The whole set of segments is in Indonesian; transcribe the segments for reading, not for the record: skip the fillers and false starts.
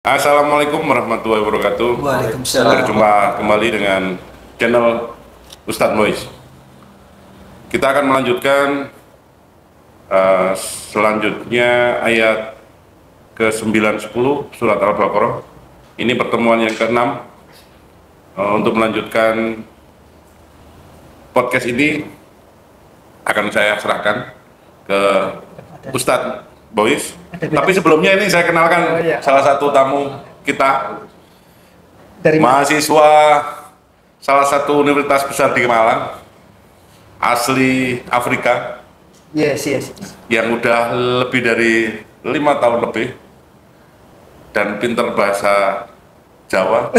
Assalamualaikum warahmatullahi wabarakatuh. Waalaikumsalam. Berjumpa kembali dengan channel Ustadz Boys. Kita akan melanjutkan selanjutnya ayat ke-9, 10 surat Al-Baqarah. Ini pertemuan yang ke-6. Untuk melanjutkan podcast ini akan saya serahkan ke Ustadz Boys. Tapi sebelumnya ini saya kenalkan salah satu tamu kita Dari mana? mahasiswa salah satu universitas besar di Malang, asli Afrika, Yes. yang udah lebih dari 5 tahun lebih dan pinter bahasa Jawa.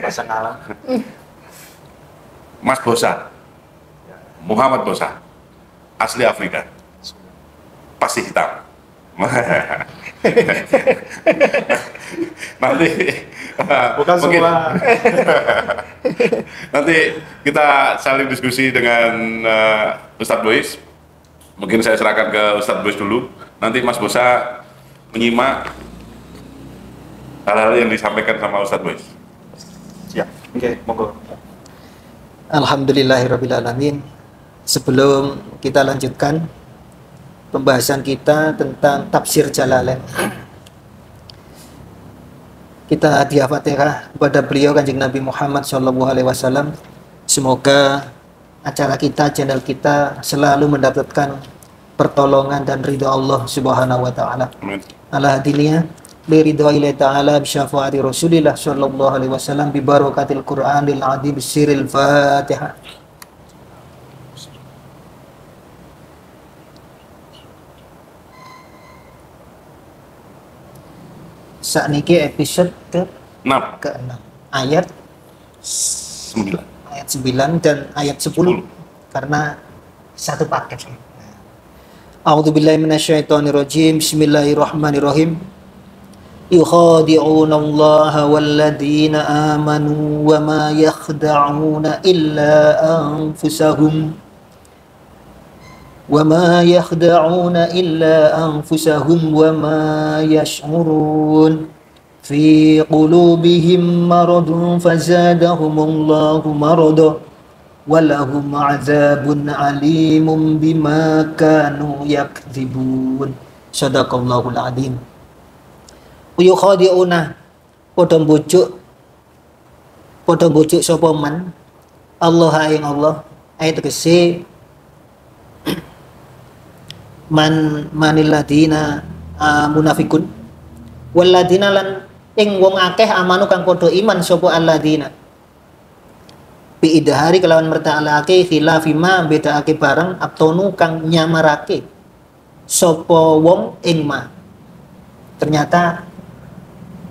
Bahasa Malang. Mas Bosa, Muhammad Bosa, asli Afrika, pasti hitam. Nanti Bukan mungkin semua. nanti kita saling diskusi dengan Ustadz Boys. Mungkin saya serahkan ke Ustadz Boys dulu. Nanti Mas Bosa menyimak hal-hal yang disampaikan sama Ustadz Boys. Siap. Oke, monggo. Alhamdulillahirrabbilalamin. Sebelum kita lanjutkan pembahasan kita tentang tafsir Jalalain, kita hadiah Fatihah kepada beliau Kanjeng Nabi Muhammad SAW. Semoga acara kita, channel kita selalu mendapatkan pertolongan dan ridha Allah Subhanahu wa taala. Amin. Ala hadiniya bi ridwa'illahi ta'ala bi syafaati Rasulillah sallallahu alaihi wasallam bi barakatil Qur'anil azim sirril Fatihah. Sakniki episode ke-6 6, ayat 9. 9 dan ayat 10 karena satu paket. A'udzubillahi minasyaitonirrajim. Bismillahirrahmanirrahim. Yukhadi'una Allah walladzina amanu wa ma yakhda'una illa anfusahum wa ma yakhda'una illa anfusahum wa ma yash'urun. Fi qulubihim maradun fazadahumullahu marada walahum azabun alimun bima kanu yakdzibun. Shadaqallahul adzim. Yukhadi'una padha mbujuk sapa man Allah ing Allah ayat tegese manil ladina munafikun wal ladina lan ing wong akeh amanu kang padha iman sapa alladina bi idhari kelawan merta'alake khilafima bedakake bareng atonu kang nyamarake sapa wong ing ma. Ternyata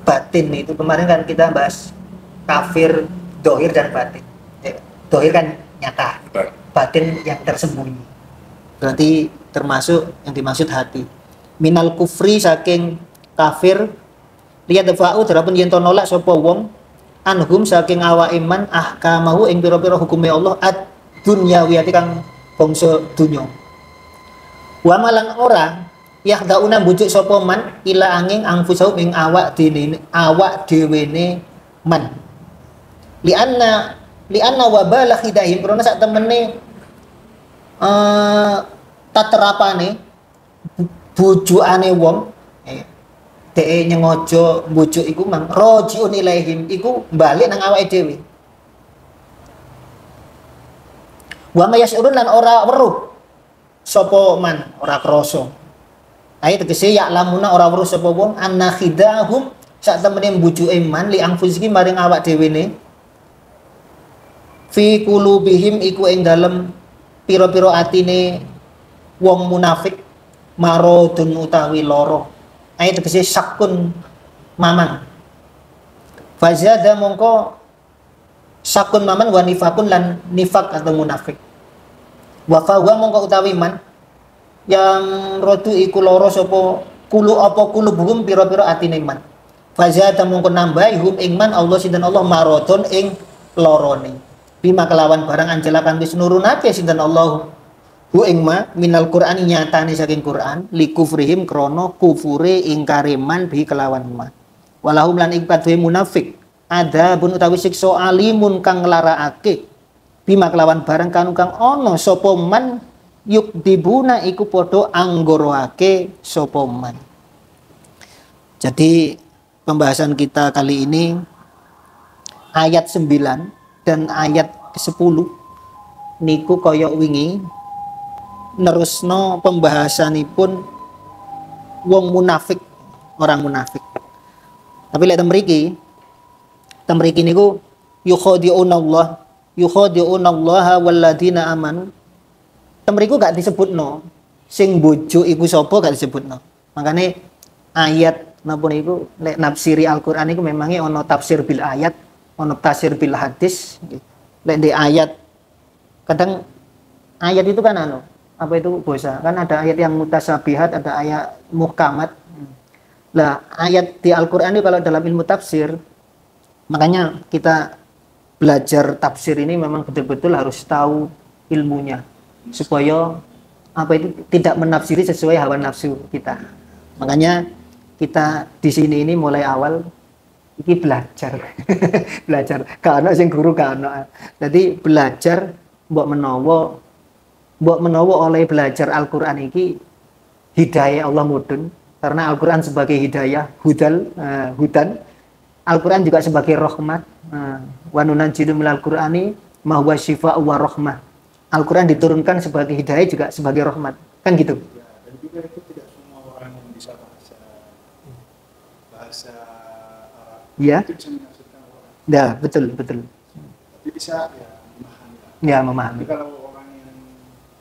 batin itu kemarin kan kita bahas kafir dohir dan batin. Dohir kan nyata, batin yang tersembunyi. Berarti termasuk yang dimaksud hati. Minal kufri saking kafir lihat defa'u darapun yen to nolak sapa wong anhum saking awak iman ahkamahu ing pira-pira hukume Allah ad dunyawiyati kang bangsa dunya. Wa malan ora yakdauna bujuk sapa man ila angin angfusau ing awak dhewene man. Lianna wabala khidahim karena sak temene taterapane bujukane wong dhek nyengaja mbujuk iku mang rajiun ilaihim iku balik nang awake dhewe. Wa mayasurun lan ora weruh sapa man ora krasa. Ayat tegese ya lamuna ora weruh sapa wong anna khidahum sak temene mbujuke man li anfusiki maring awak dhewene fi qulubihim iku ing dalem pira-pira atine wong munafik maradun utawi lara. Ayat tegese sakun mamang. Fazada mongko sakun maman wa nifakun lan nifak atau munafik. Wa fa mongko utawi man yang rodu iku loro sapa kulubuhum pira-pira atine man. Fazada mongko nambahihum ing man Allah sinten Allah maradun ing lorone. Bima kelawan barang anjela kang wis nurunake sinten Allah hu ing ma minal Qur'an nyatane saking Qur'an likufrihim krono kufure ingkare man bi kelawan ma walahum lan ing kadhe munafik ada bun utawi siksa alimun kang nglarakake bima kelawan barang kanu kang ana sapa man yuk dibuna iku padha anggoroake sapa man. Jadi pembahasan kita kali ini ayat 9 dan ayat 10 niku kaya wingi nerusno pembahasanipun wong munafik, orang munafik. Tapi lek temriki niku yukhadi'unallaha walladzina amanu. Temriku gak disebutno. Sing bojo iku sapa gak disebutno. Makane ayat napa niku lek nafsiri Al-Qur'an niku memangnya ono tafsir bil ayat, ono tafsir bil hadis. Lek di ayat kadang ayat itu kan apa itu bosa kan ada ayat yang mutasabihat, ada ayat muhkamat. Lah ayat di Al-Qur'an ini kalau dalam ilmu tafsir, makanya kita belajar tafsir ini memang betul-betul harus tahu ilmunya supaya apa itu tidak menafsiri sesuai hawa nafsu kita. Makanya kita di sini ini mulai awal iki belajar. Belajar karena sing guru karena. Jadi belajar mbok menawa oleh belajar Al-Qur'an iki hidayah Allah mudun karena Al-Qur'an sebagai hidayah hudan Al-Qur'an juga sebagai rahmat wa nunajjilu minal Qur'ani ma huwa syifaa'u wa rahmah. Al-Qur'an diturunkan sebagai hidayah juga sebagai rahmat kan gitu. Dan juga itu tidak semua orang yang bisa bahasa Arab Ya. itu bisa menafsirkan orang. Ya, betul. Tapi bisa memahami. Ya, memahami. Tapi kalau orang yang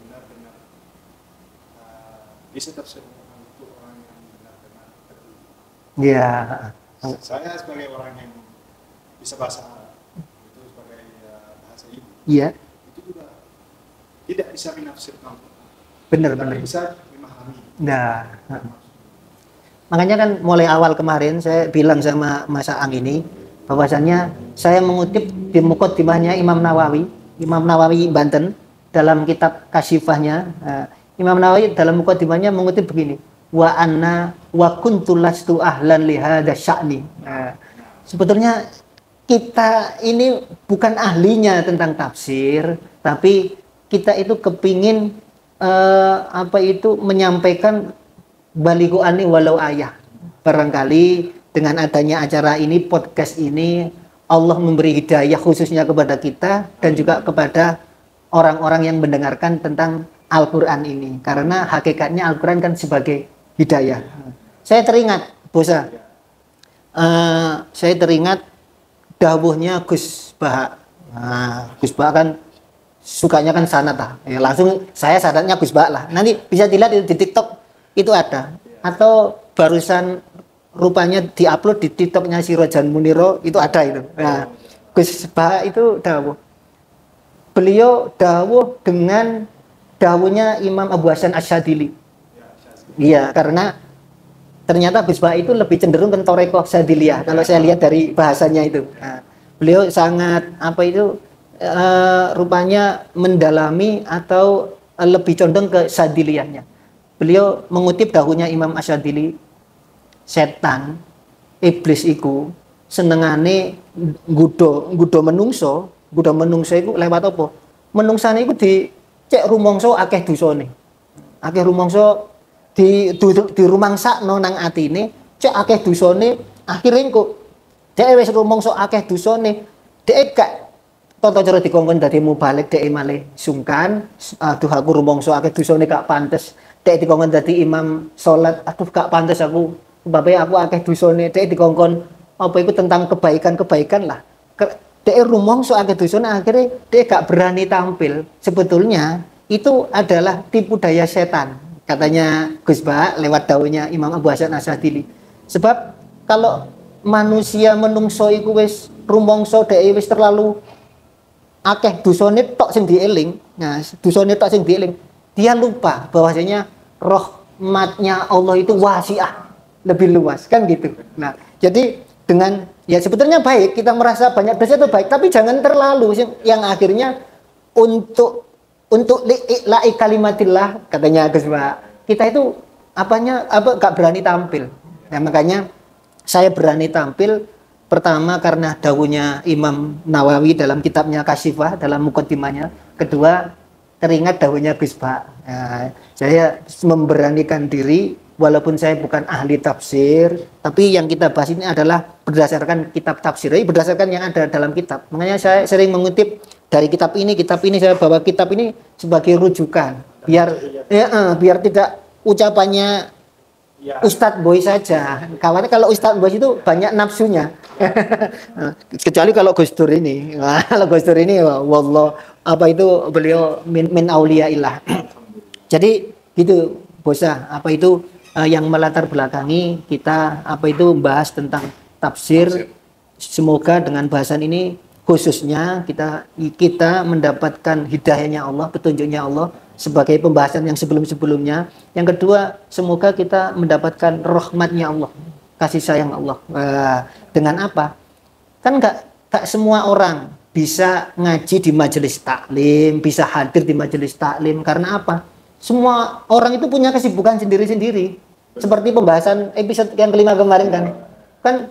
benar-benar bisa tafsir Quran itu orang yang benar-benar peduli. Ya. Saya sebagai orang yang bisa bahasa Arab itu sebagai bahasa ibu. Iya. Itu juga tidak bisa menafsirkan. Benar. Bisa memahami. Nah, makanya kan mulai awal kemarin saya bilang sama Mas Aang ini bahwasannya saya mengutip di muqaddimahnya Imam Nawawi Banten dalam kitab Kasyifahnya. Imam Nawawi dalam muqaddimahnya mengutip begini, wa anna wa kuntu lastu ahlan li hadza sya'ni. Sebetulnya kita ini bukan ahlinya tentang tafsir, tapi kita itu kepingin menyampaikan baligu ani walau ayah. Barangkali dengan adanya acara ini, podcast ini, Allah memberi hidayah khususnya kepada kita dan juga kepada orang-orang yang mendengarkan tentang Al-Quran ini. Karena hakikatnya Al-Quran kan sebagai hidayah. Saya teringat, Bosa, saya teringat dawuhnya Gus Baha. Gus Baha kan sukanya kan sanad lah. Ya, langsung saya sanadnya Gus Baha lah. Nanti bisa dilihat di TikTok itu ada. Atau barusan rupanya diupload di TikToknya si Rojan Muniro itu ada itu. Nah, Gus Baha itu dawuh. Beliau dawuh dengan dawuhnya Imam Abu Hasan Asyadili. Iya, karena ternyata Gus Baha itu lebih cenderung ke Thoreko Syadiliyah kalau saya lihat dari bahasanya itu. Nah, beliau sangat rupanya mendalami atau lebih condong ke Syadiliyahnya. Beliau mengutip dahulunya Imam Asyadili, setan, iblis iku senengane nggodha menungso iku lewat apa? Menungsane iku dicek rumangsa akeh dosane. Akeh rumangsa di rumangsakno nang atine, cek akeh dosane, akhire kok dhek wis rumangsa akeh dosane, dhek gak tata cara dikongkon dadi mubalik, dhek malih sungkan, aduh aku rumangsa akeh dosane gak pantes. Dek dikongkon dadi imam salat, aduh gak pantas aku, sebab aku akeh dosane. Dek dikongkon apa itu tentang kebaikan lah. Dek rumangsa akeh dosane, akhirnya dek gak berani tampil. Sebetulnya itu adalah tipu daya setan, katanya Gus Baha lewat dawuhnya Imam Abu Hasan Asyadili. Sebab kalau manusia menungso iku wis rumangsa dek wis terlalu akeh dosane tok sing dieling. Nah, dosane tok sing dieling, dia lupa bahwasanya rahmatnya Allah itu wasi'ah, lebih luas kan gitu. Nah, jadi dengan ya sebetulnya baik kita merasa banyak dosa itu baik, tapi jangan terlalu yang akhirnya untuk untuk li'i'la'i kalimatillah katanya Gus Pak. Kita itu gak berani tampil. Nah, makanya saya berani tampil pertama karena dawuhnya Imam Nawawi dalam kitabnya Kasyifah dalam mukaddimahnya. Kedua, teringat dawuhnya Gus Pak. Nah, saya memberanikan diri walaupun saya bukan ahli tafsir, tapi yang kita bahas ini adalah berdasarkan kitab tafsir, berdasarkan yang ada dalam kitab. Makanya saya sering mengutip dari kitab ini, saya bawa kitab ini sebagai rujukan biar tidak ucapannya Ustadz Boy saja. Kawannya kalau Ustadz Boy itu banyak nafsunya. Kecuali kalau Gus Dur ini. Kalau Gus Dur ini wallah beliau min auliyaillah. Jadi gitu Bosa, yang melatar belakangi kita bahas tentang tafsir. Semoga dengan bahasan ini khususnya kita mendapatkan hidayahnya Allah, petunjuknya Allah sebagai pembahasan yang sebelum-sebelumnya. Yang kedua, semoga kita mendapatkan rahmatnya Allah, kasih sayang Allah. Dengan apa? Kan gak semua orang bisa ngaji di majelis taklim, bisa hadir di majelis taklim. Karena apa? Semua orang itu punya kesibukan sendiri-sendiri. Seperti pembahasan episode yang kelima kemarin kan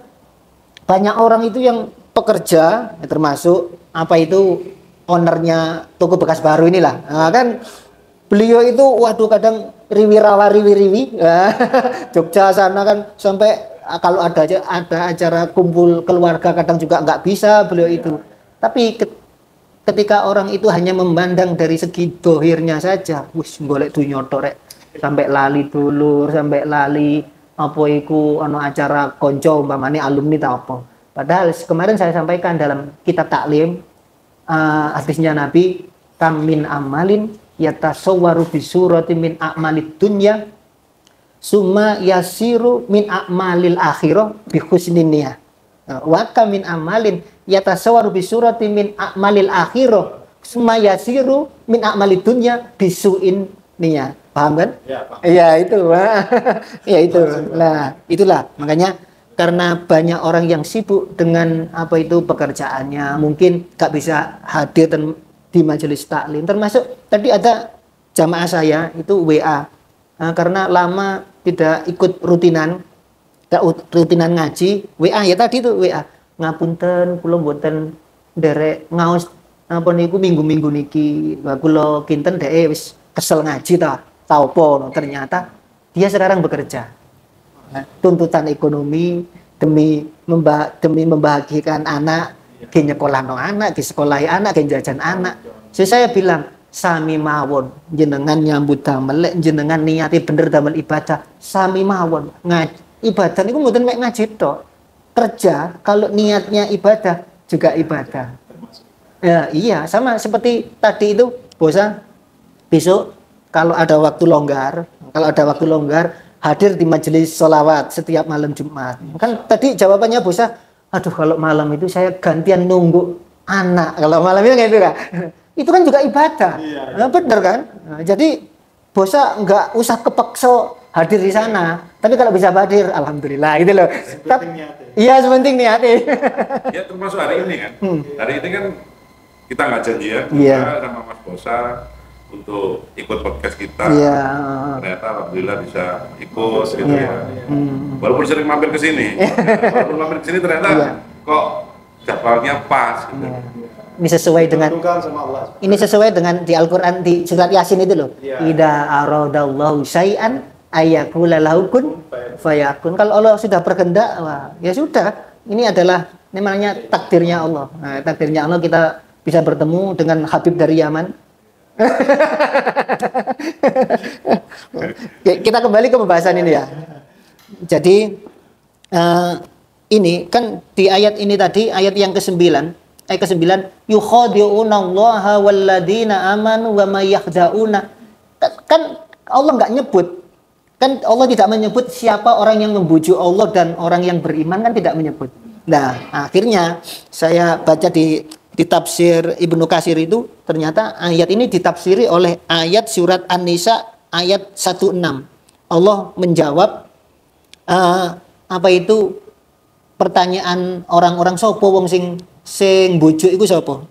banyak orang itu yang pekerja, termasuk ownernya toko bekas baru inilah. Nah, kan beliau itu kadang riwi Jogja sana kan sampai kalau ada acara kumpul keluarga kadang juga nggak bisa beliau itu. Tapi ketika orang itu hanya memandang dari segi dohirnya saja, golek dunya tok sampai lali dulur, sampai lali acara konco umpamane alumni ta apa. Padahal kemarin saya sampaikan dalam kitab taklim hadisnya Nabi, kam min amalin yatasawwaru bi surati min a'malid dunya summa yasiru min a'malil akhirah bi husnin niyah. Wa kam min amalin yatasawwaru bi surati min a'malil akhirah summa yasiru min a'malid dunya bi su'in niyah. Paham kan? Ya, paham. Iya, itu. Ya itu. Nah, itulah makanya karena banyak orang yang sibuk dengan pekerjaannya, mungkin gak bisa hadir di majelis taklim. Termasuk tadi ada jamaah saya itu WA, karena lama tidak ikut rutinan ngaji, WA ya tadi itu WA. Ngapunten, kula mboten nderek ngaos minggu-minggu niki. Kula kinten dhek wis kesel ngaji ta apa. Ternyata dia sekarang bekerja. Tuntutan ekonomi demi membahagiakan anak, ke nyekolahno anak, ke sekolahi anak, ke jajan anak. Saya bilang sami mawon jenengan nyambut damel, jenengan niati bener damel ibadah, sami mawon. Ibadah niku mboten mek ngaji tok. Kerja kalau niatnya ibadah juga ibadah. Ya, iya, sama seperti tadi itu, Bosa. Besok kalau ada waktu longgar hadir di majelis sholawat setiap malam Jumat. Kan tadi jawabannya Bosa, aduh kalau malam itu saya gantian nunggu anak. Kalau malam itu kayak itu kan. Itu kan juga ibadah. Iya. Nah, bener kan? Nah, jadi Bosa nggak usah kepeksa hadir di sana. Tapi kalau bisa hadir, alhamdulillah gitu loh. Iya, sepenting niatnya. Ya termasuk hari ini kan. Hari ini kan kita nggak janjian sama Mas Bosa untuk ikut podcast kita. Ternyata alhamdulillah bisa ikut gitu ya. Walaupun sering mampir ke sini. Walaupun mampir ke sini ternyata kok jadwalnya pas gitu. Ini sesuai dengan di Al-Qur'an di surat Yasin itu loh. Idza aradallahu syai'an ayyakula lahu kun fayakun. Kalau Allah sudah berkehendak, ya sudah. Ini adalah namanya takdirnya Allah. Nah, takdirnya Allah kita bisa bertemu dengan Habib dari Yaman. Kita kembali ke pembahasan ini ya. Jadi ini kan di ayat ini tadi, ayat yang ke-9, ayat ke-9, yukhadi'una allaha walladzina amanu wa may yakhda'una. Kan Allah enggak nyebut. Kan Allah tidak menyebut siapa orang yang membujuk Allah dan orang yang beriman, kan tidak menyebut. Nah, akhirnya saya baca di tafsir Ibnu Katsir itu ternyata ayat ini ditafsiri oleh ayat surat An-Nisa ayat 16. Allah menjawab pertanyaan orang-orang sapa wong sing bujuk iku sapa.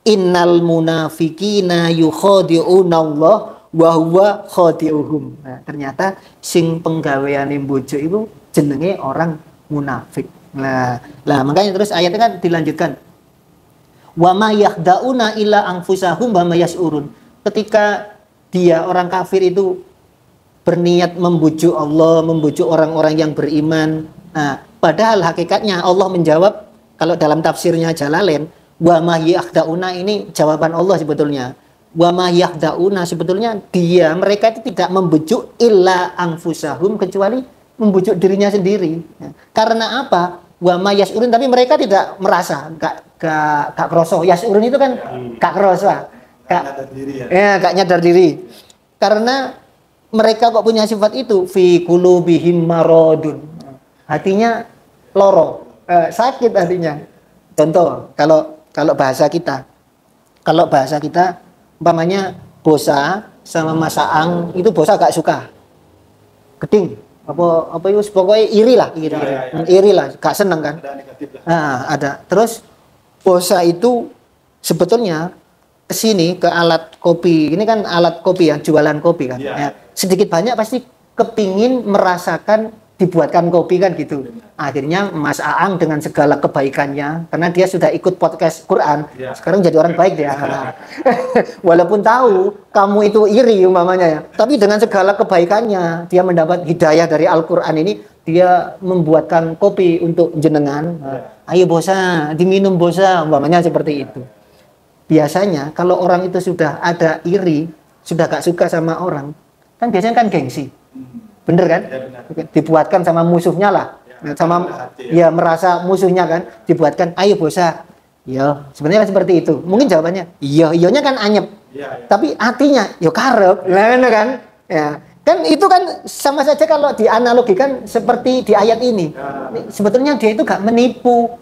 innal munafiqina yukhadi'una Allah wa huwa khadi'uhum. Nah, ternyata sing penggaweane bojo itu jenenge orang munafik. Nah, makanya terus ayatnya kan dilanjutkan. Wa ma yakhda'una illa anfusahum wa ma yas'urun. Ketika dia orang kafir itu berniat membujuk Allah, membujuk orang-orang yang beriman. Nah, padahal hakikatnya Allah menjawab, kalau dalam tafsirnya Jalalain, wa ma yakhda'una ini jawaban Allah sebetulnya. Wa ma yakhda'una sebetulnya mereka itu tidak membujuk illa anfusahum, kecuali membujuk dirinya sendiri. Nah, karena apa? Wa ma yas'urun, tapi mereka tidak merasa, gak kroso. Yas'urun itu kan gak kroso. Gak nyadar diri. Karena mereka kok punya sifat itu, fi qulubihim maradun. Hatinya loro, sakit hatinya. Contoh, kalau bahasa kita umpamanya Bosa sama Mas Aang itu Bosa gak suka. Geding, apa itu pokoknya iri lah, gak seneng kan? Ada. Terus Bosa itu sebetulnya kesini ke alat kopi, ini kan alat kopi ya, jualan kopi kan. Ya, sedikit banyak pasti kepingin merasakan dibuatkan kopi kan gitu. Akhirnya Mas Aang dengan segala kebaikannya, karena dia sudah ikut podcast Quran, sekarang jadi orang baik dia. Walaupun tahu kamu itu iri umpamanya ya, tapi dengan segala kebaikannya dia mendapat hidayah dari Al-Quran ini, dia membuatkan kopi untuk jenengan. Ayo Bosa, diminum Bosa, umpamanya seperti itu. Biasanya kalau orang itu sudah ada iri, sudah gak suka sama orang, kan biasanya kan gengsi. Bener kan? Ya, benar. Dibuatkan sama musuhnya lah. Ya, merasa musuhnya kan, dibuatkan, ayo Bosa. Ya, sebenarnya kan seperti itu. Mungkin jawabannya, iyonya kan anyep. Ya. Tapi hatinya, yo karep. Nah, kan? Ya. Kan itu kan sama saja kalau dianalogikan seperti di ayat ini. Sebetulnya dia itu gak menipu,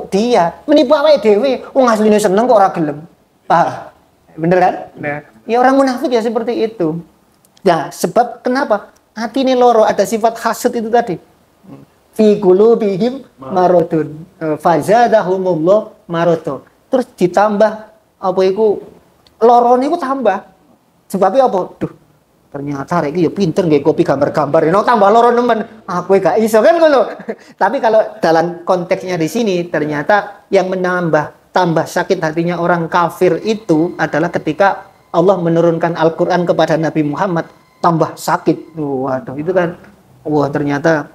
dia. Menipu awake dhewe. Wong asline seneng kok ora gelem. Paham? Bener kan? Nah, ya orang munafik ya seperti itu. Ya, sebab kenapa? Hati ini loro, ada sifat hasad itu tadi. Fi qulubihim maradun. Fazadahumullah marad. Terus ditambah apa iku loro niku tambah. Sebabnya apa? Duh, ternyata rek iki ya pinter nggih kopi gambar-gambar. Tambah loro nemen. Aku gak iso kan ngono. Tapi kalau dalam konteksnya di sini ternyata yang tambah sakit hatinya orang kafir itu adalah ketika Allah menurunkan Al-Quran kepada Nabi Muhammad, tambah sakit. Waduh, itu kan, ternyata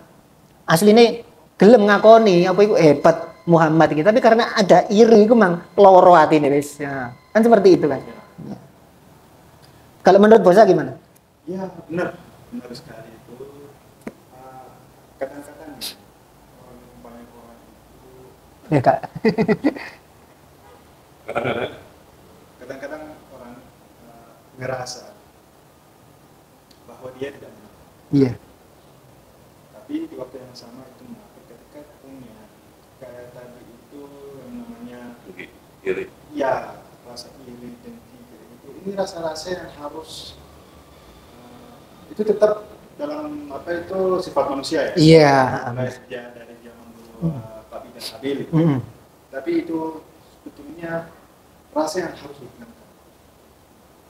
aslinya gelem ngakoni apa itu hebat Muhammad gitu. Tapi karena ada iri itu mang loro hati nih, ya. Kan seperti itu kan. Ya. Kalau menurut Bosa gimana? Ya benar sekali itu. Kadang-kadang orang itu. Ya Kak. Kadang-kadang orang ngerasa bahwa dia tidak munafik. Iya. Tapi di waktu yang sama itu munafik ketika punya kayak tadi itu yang namanya iri. Ya, rasa iri dan tiga itu. Ini rasa-rasa yang harus itu tetap dalam sifat manusia ya. Iya. Dari zaman dulu Qabil dan Habil. Tapi itu sebetulnya rasa yang harus dihilangkan.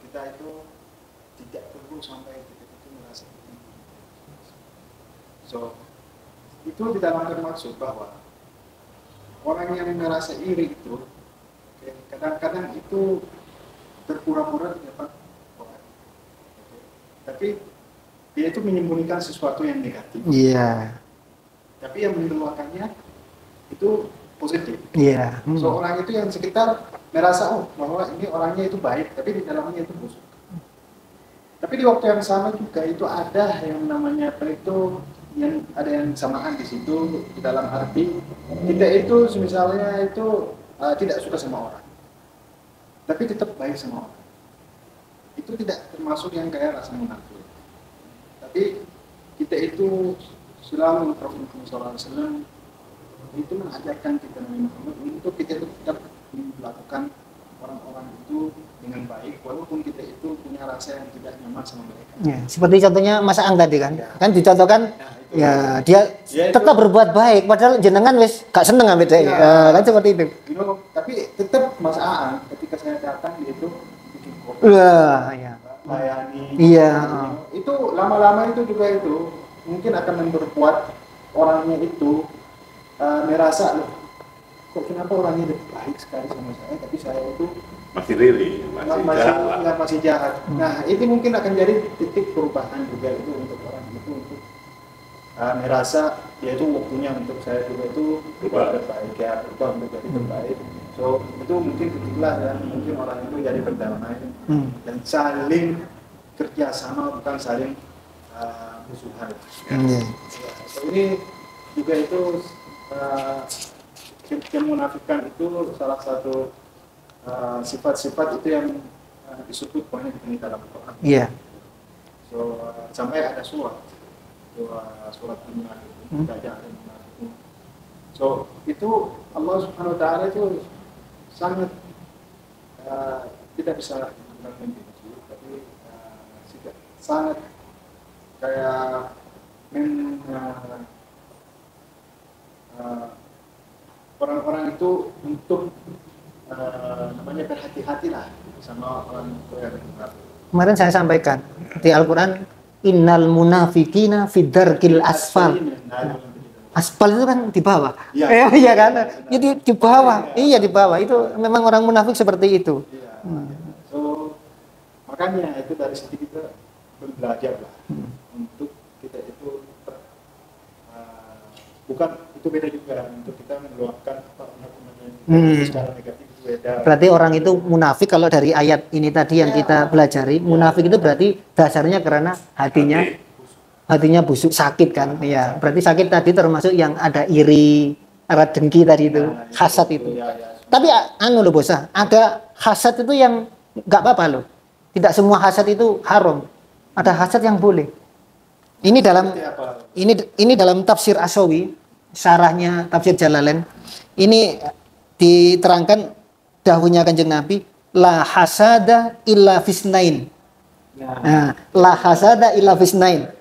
Kita itu tidak perlu sampai kita itu merasa itu. So, itu tidak bermaksud bahwa orang yang merasa iri itu kadang-kadang itu terpura-pura di depan orang. Tapi dia itu menyembunyikan sesuatu yang negatif. Iya. Tapi yang mengeluarkannya itu positif. Iya. So orang itu yang sekitar merasa bahwa ini orangnya itu baik, tapi di dalamnya itu busuk. Tapi di waktu yang sama juga itu ada yang namanya yang ada yang samaan di situ di dalam arti kita itu misalnya itu tidak suka sama orang, tapi tetap baik sama orang. Itu tidak termasuk yang kayak rasa munafik. Tapi kita itu selama Rasulullah SAW itu mengajarkan kita Nabi Muhammad untuk kita tetap melakukan orang-orang itu dengan baik walaupun kita itu punya rasa yang tidak nyaman sama mereka. Ya, seperti contohnya Mas Aang tadi kan, kan dicontohkan dia tetap itu, berbuat baik padahal jenengan wis gak seneng ambek dia. Kan seperti itu. Tapi tetap Mas Aan ketika saya datang dia itu bikin kopi, ya. layani, Iya. Itu lama-lama itu juga itu mungkin akan memperkuat orangnya itu merasa loh, kok kenapa orangnya baik sekali sama saya, tapi saya itu masih riri, masih jahat. Nah, itu mungkin akan jadi titik perubahan juga itu untuk orang itu untuk merasa dia itu waktunya untuk saya juga itu berubah baik ya, berubah untuk jadi terbaik. So itu mungkin ketiklah ya, mungkin orang itu jadi berdamai dan saling kerjasama, bukan saling musuhan. So ini juga itu kemunafikan itu salah satu sifat-sifat itu yang disebut banyak di dalam Quran. Iya. So sampai ada surat Al-Munafiqun, so itu Allah Subhanahu Wa Taala itu sangat tidak bisa dibilang membenci, tapi sangat kayak orang-orang itu untuk namanya berhati-hatilah sama orang yang munafik. Kemarin saya sampaikan di Al-Quran, innal munafikina fidarkil asfal. Aspal itu kan di bawah. Iya kan? Itu di bawah. Iya di bawah. Itu memang orang munafik seperti itu. So makanya itu dari situ kita belajar lah untuk kita itu bukan itu beda juga untuk kita mengeluarkan apa namanya secara negatif itu beda. Berarti orang itu munafik kalau dari ayat ini tadi yang kita pelajari, munafik itu berarti dasarnya karena hatinya busuk, sakit kan? Ya, berarti sakit tadi termasuk yang ada iri, ada dengki tadi itu, hasad itu. Tapi loh bosah, ada hasad itu yang nggak apa-apa loh. Tidak semua hasad itu haram. Ada hasad yang boleh. Ini dalam tafsir Ashawi, syarahnya tafsir Jalalain. Ini diterangkan dahulunya Kanjeng Nabi, la hasada illa fisnain. Nah, la hasada illa fisnain.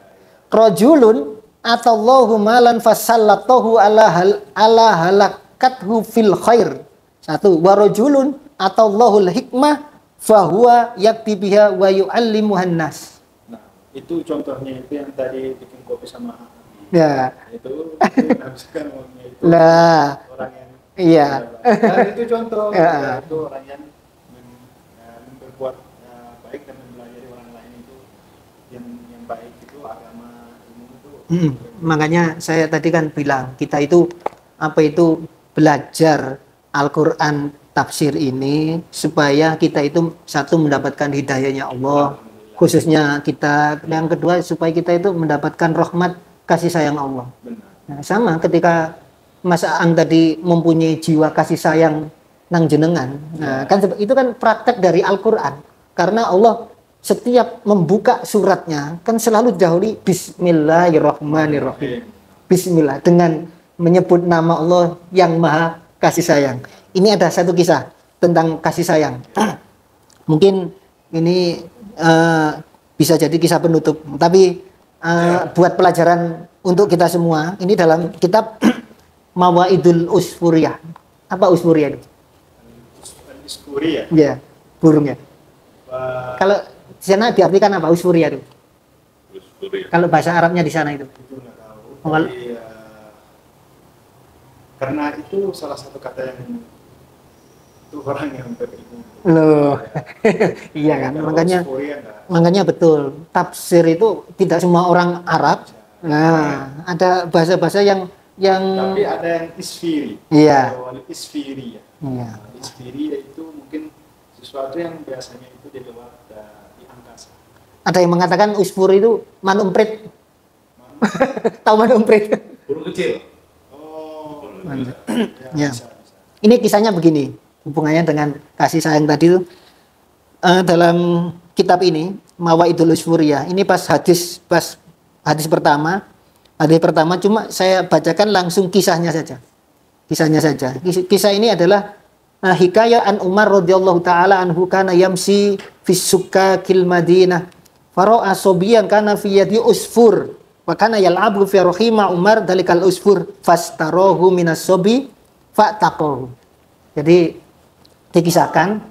Rajulun atallahu malan fasallatahu ala halakathu fil khair. Satu, wa rajulun atallahu hikmah fahuwa yakti biha wa yu'allimuhan nas. Nah, itu contohnya itu yang tadi bikin kopi sama ya. Itu misalkan ngomongnya itu orang yang iya. Nah, itu contoh itu orang yang berbuat baik dan mempelajari orang lain itu yang baik itu agama ilmu itu. Makanya saya tadi kan bilang kita itu belajar Al-Quran tafsir ini supaya kita itu satu mendapatkan hidayahnya Allah, khususnya kita, yang kedua supaya kita itu mendapatkan rahmat kasih sayang Allah. Nah, sama ketika Mas Aang tadi mempunyai jiwa kasih sayang nang jenengan. Nah, kan itu kan praktek dari Al-Quran. Karena Allah setiap membuka suratnya kan selalu didahului Bismillahirrahmanirrahim. Bismillah, dengan menyebut nama Allah yang Maha Kasih Sayang. Ini ada satu kisah tentang kasih sayang. Mungkin ini bisa jadi kisah penutup, tapi buat pelajaran untuk kita semua. Ini dalam kitab Mawaidul Usfuriyah. Apa Usfuriyah itu? Usfuriyah? Ya, burungnya. Kalau di sana diartikan apa Usfuriyah itu? Usfuriyah. Kalau bahasa Arabnya di sana itu? Itu nggak tahu. Tapi, karena itu salah satu kata yang itu orang yang berilmu. Loh, iya kan? Makanya betul. Tafsir itu tidak semua orang Arab. Nah, ada bahasa-bahasa yang tapi ada yang isfiri. Iya. Isfiri ya. Iya. Isfiri itu mungkin sesuatu yang biasanya itu di luar di angkasa. Ada yang mengatakan usfur itu manumprit. Tahu manumprit? Burung kecil. Oh. Ya. Ini kisahnya begini, hubungannya dengan kasih sayang tadi itu dalam kitab ini Mawaidul Usfuriyah. Ini pas hadis pertama. Hadis pertama cuma saya bacakan langsung kisahnya saja. Kisah ini adalah hikayah an Umar radhiyallahu taala anhu kana yamsi fi sukkakil Madinah. Fara'a sobiyan kana fi yadi usfur. Wa kana yal'abu fi rahima Umar dalikal usfur fastarahu minas sobi fa'taqahu. Jadi dikisahkan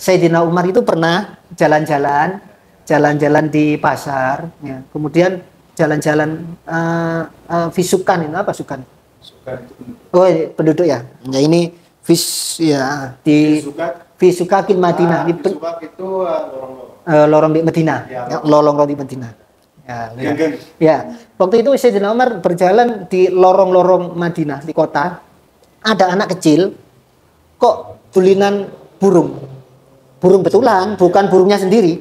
Sayyidina Umar itu pernah jalan-jalan di pasar, ya. Kemudian jalan-jalan visukan itu apa sukan? Oh, penduduk ya. Ya ini ya di Visukakin Madinah. Visukak itu lorong di Madinah. Ya, lorong di Madinah. Ya. Waktu itu Sayyidina Umar berjalan di lorong-lorong Madinah di kota. Ada anak kecil kok tulinan burung. Burung betulan, bukan burungnya sendiri.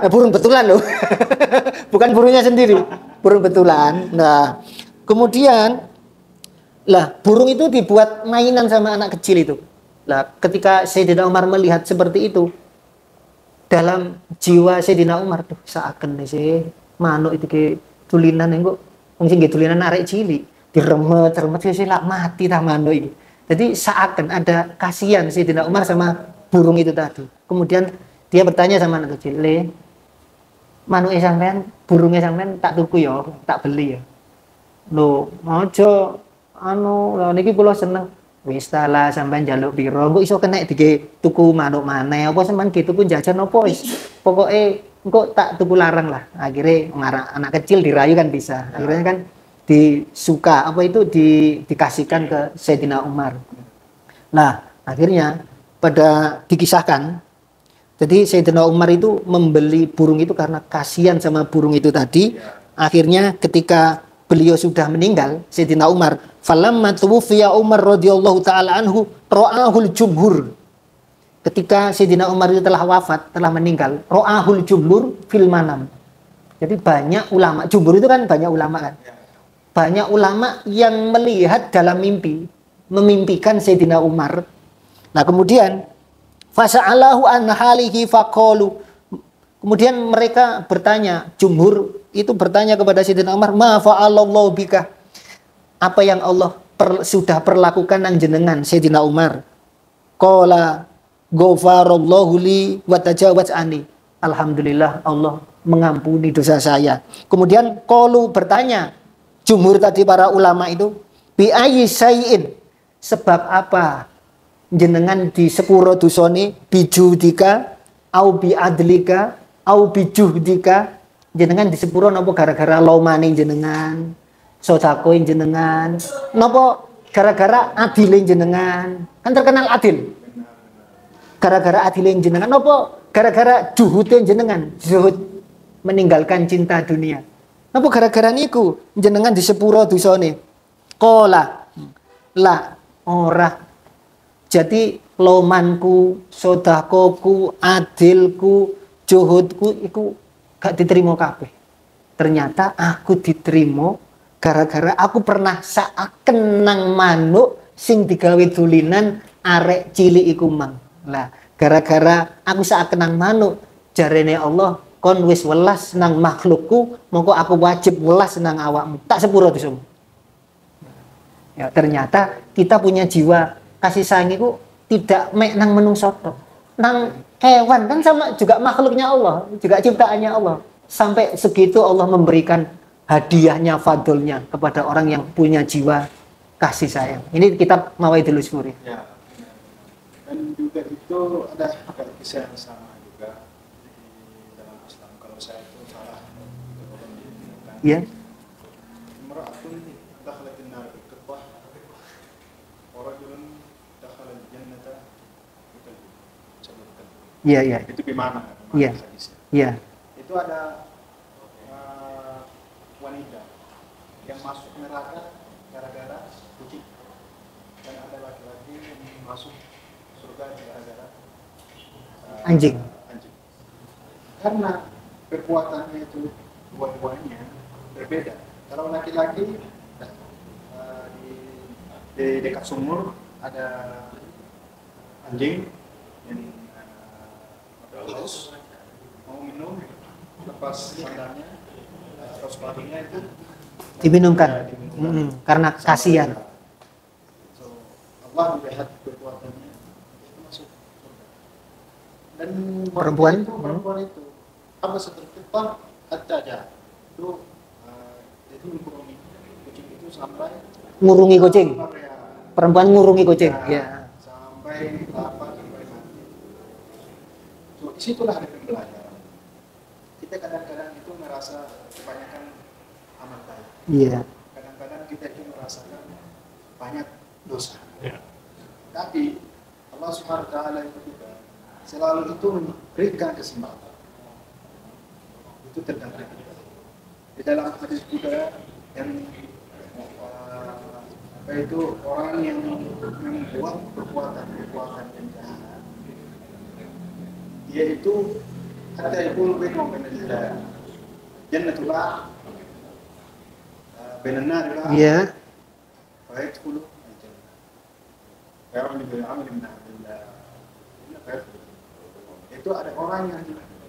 Burung betulan loh. Bukan burungnya sendiri. Burung betulan. Nah, kemudian lah burung itu dibuat mainan sama anak kecil itu. Lah, ketika Sayyidina Umar melihat seperti itu, dalam jiwa Sayyidina Umar tuh seakan sih manuk itu ke tulinan engko wong sing tulinan arek cilik diremet-remet sih lak mati ta manuk iki. Jadi seakan ada kasihan Sayyidina Umar sama burung itu tadi. Kemudian dia bertanya sama anak kecil, "Le, manuke sampean, burunge sampean tak tuku ya, tak beli ya." "Lho, aja lha niki kula seneng." "Wis ta lah sampean njaluk piro? Engko iso kena dige tuku manuk maneh apa sampean gitu tuku jajan apa wis. Pokoke engko tak tuku larang lah." Akhirnya anak kecil dirayu kan bisa. Akhirnya kan disuka dikasihkan ke Sayyidina Umar. Nah, akhirnya pada dikisahkan, jadi Sayyidina Umar itu membeli burung itu karena kasihan sama burung itu tadi. Akhirnya ketika beliau sudah meninggal, Sayyidina Umar, falamma tuwfiya Umar radhiyallahu taala anhu ra'ahul jumhur. Ketika Sayyidina Umar itu telah wafat, telah meninggal, ra'ahul jumhur fil manam. Jadi banyak ulama, jumhur itu kan banyak ulama kan. Banyak ulama yang melihat dalam mimpi, memimpikan Sayyidina Umar. Nah, kemudian fasa'alahu an halihi faqalu. Kemudian mereka bertanya, jumhur itu bertanya kepada Sayyidina Umar, "Ma fa'alallahu bika?" Apa yang Allah sudah perlakukan nang jenengan Sayyidina Umar? Qala ghafarallahu li wa tajawaz ani. Alhamdulillah Allah mengampuni dosa saya. Kemudian qalu bertanya, jumhur tadi para ulama itu, bi ayyi syai'in, sebab apa jenengan di sepuro dosane bijudika au bi adlika au bi juhdika, jenengan di sepuro napa gara-gara lomane jenengan, sedekah jenengan, napa gara-gara adile jenengan, kan terkenal adil. Gara-gara adile jenengan napa gara-gara juhudin jenengan, zuhud meninggalkan cinta dunia. Napa gara-gara niku jenengan di sepuro dosane? Qala la ora. Jadi lomanku, sodakoku, adilku, juhudku iku gak diterima kabeh. Ternyata aku diterima gara-gara aku pernah saken nang manuk sing digawe dulinan arek cilik iku mang. Lah, gara-gara aku saken nang manuk, jarene Allah kon wis welas nang makhlukku, mongko aku wajib welas nang awakmu. Tak sepuro dosamu. Ya, ternyata kita punya jiwa kasih sayang itu tidak mek nang menungso tok. Nang hewan kan sama juga makhluknya Allah, juga ciptaannya Allah. Sampai segitu Allah memberikan hadiahnya, fadlnya kepada orang yang punya jiwa kasih sayang. Ini kitab Mawaidul Usfuri. Ya. Dan juga itu ada kisah yang sama juga di dalam Islam. Kalau saya itu salah itu Iya. Imra'atun dakhalat an-nar bi-qitwah wa rajulun dakhala al-jannata bi-qalbi. Iya, iya. Itu gimana? Iya. Iya. Itu ada wanita yang masuk neraka gara-gara kucing, dan ada laki-laki yang masuk surga gara-gara Anjing. Karena kekuatannya itu dua-duanya berbeda. Kalau laki-laki di dekat sumur ada anjing yang haus mau minum, lepas sandalnya atau sepatunya itu Diminumkan. Karena kasihan. So, Allah melihat kekuatannya itu masuk surga. Dan Perempuan itu apa seperti apa aja itu jadi ngurungi kucing itu sampai ngurungi kucing. Perempuan ngurungi kucing. Ya. Sampai sampai lapar, sampai mati. So, disitulah ada pembelajaran. Kita kadang-kadang itu merasa kebanyakan amal baik. Iya. Kadang-kadang kita itu merasakan banyak dosa. Ya. Tapi Allah Subhanahu wa taala itu juga selalu itu memberikan kesempatan. Itu tergantung kita. Di dalam hadis juga yang apa itu orang yang membuat perbuatan yang jahat, dia itu hatta yaqulu bainahu wa bainal jannatullah bainan nar. Iya. فيدخل الجنة ويعمل بالعمل من itu ada orang yang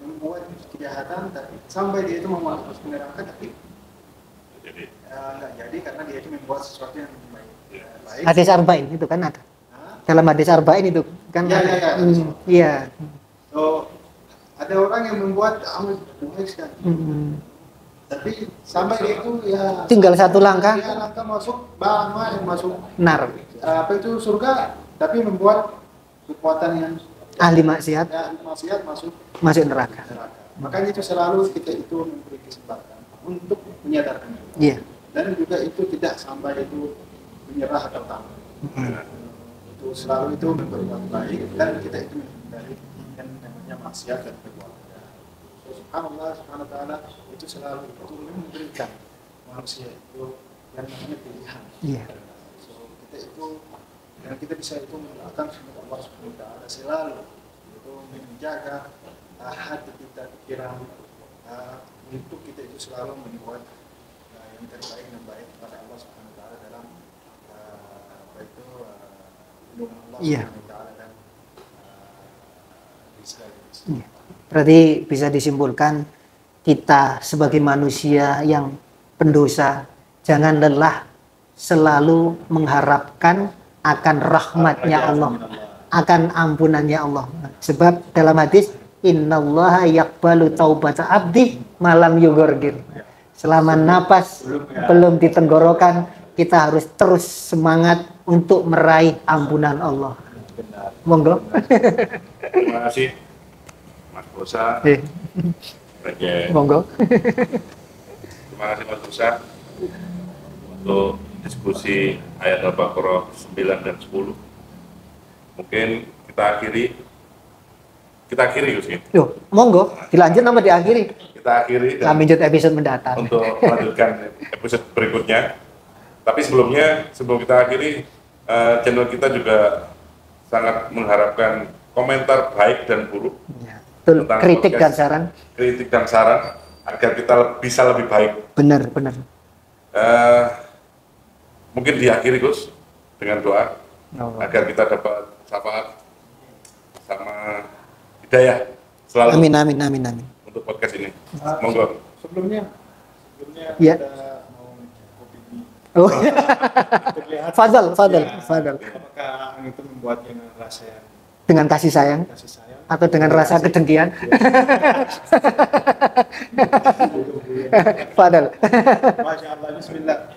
membuat kejahatan tapi sampai dia itu mau masuk neraka tapi nggak jadi karena dia itu membuat sesuatu yang baik. Hadis arba'in itu kan ada. Dalam hadis arba'in itu kan. Iya. So ada orang yang membuat amal baik sekali. Tapi sampai dia itu ya tinggal satu langkah. Dia langkah masuk masuk Nar. Apa itu surga tapi membuat perbuatan yang Ahli maksiat. Ya, maksiat masuk neraka. Makanya itu selalu kita itu memberi kesempatan untuk menyadarkan. Iya. Dan juga itu tidak sampai itu menyerah atau takut. Itu selalu itu berbuat baik dan kita itu menghindari yang namanya maksiat dan perbuatan. Subhanallah, subhanahu wa ta'ala itu selalu itu memberikan manusia itu yang namanya pilihan. Iya. So, kita itu dan kita bisa itu menggunakan sunnah Allah subhanahu wa ta'ala selalu itu menjaga hati kita, pikiran untuk kita itu selalu membuat yang terbaik dan baik kepada Allah subhanahu wa ta'ala dalam apa itu ilmu Allah subhanahu wa ta'ala dan Iya. Berarti bisa disimpulkan kita sebagai manusia yang pendosa jangan lelah selalu mengharapkan akan rahmatnya Allah, akan ampunannya Allah. Sebab dalam hadis innallaha yaqbalu taubata abdi malam yugorgir. Selama napas belum ditenggorokan, kita harus terus semangat untuk meraih ampunan Allah. Monggo. Terima kasih Mas Bosa. Monggo. Terima kasih Mas Bosa untuk diskusi ayat Al-Baqarah 9 dan 10. Mungkin kita akhiri Gus. Yo, monggo, dilanjut nama diakhiri. Kita akhiri dan lanjut episode mendatang. untuk melanjutkan episode berikutnya. Tapi sebelum kita akhiri, channel kita juga sangat mengharapkan komentar baik dan buruk. Ya, tentang kritik dan saran agar kita bisa lebih baik. Benar. Mungkin diakhiri Gus dengan doa agar kita dapat syafaat sama hidayah selalu. Amin. Untuk podcast ini. Monggo. Sebelumnya ya. Kita mau kopi ini. Oh. Fadal. Apakah itu membuat dengan rasa yang dengan kasih sayang atau dengan rasa kedengkian? Fadal. Masya Allah, bismillah.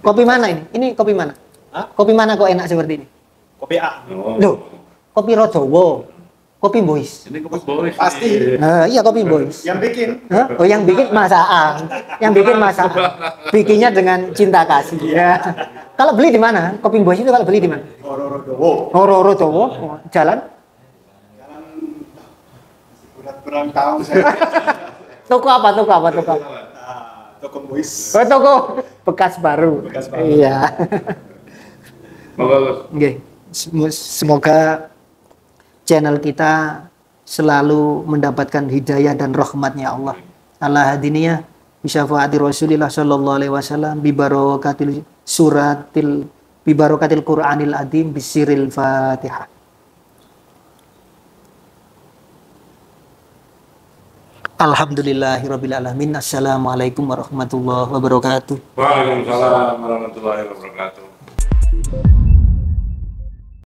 Kopi mana ini? Ini kopi mana? Hah? Kopi mana kok enak seperti ini? Kopi A. Loh, kopi Rojowo. Kopi Boys. Ini kopi Boys. Pasti. Iya kopi Boys. Yang bikin. Hah? Oh, yang bikin masakan. Bikinnya dengan cinta kasih. Ya. Kalau beli di mana? Kopi Boys itu kalau beli di mana? Rojowo. Jalan? Kurang tahu saya. Toko apa? Toko Boys. Oh, toko bekas baru. Iya. Oke. Semoga channel kita selalu mendapatkan hidayah dan rahmatnya Allah. Ala hadiniyah bisyafaati Rasulillah sallallahu alaihi wasallam bi barakatil Qur'anil Azim bisiril Fatihah. Alhamdulillahirabbil alamin. Assalamualaikum warahmatullahi wabarakatuh. Waalaikumsalam warahmatullahi wabarakatuh.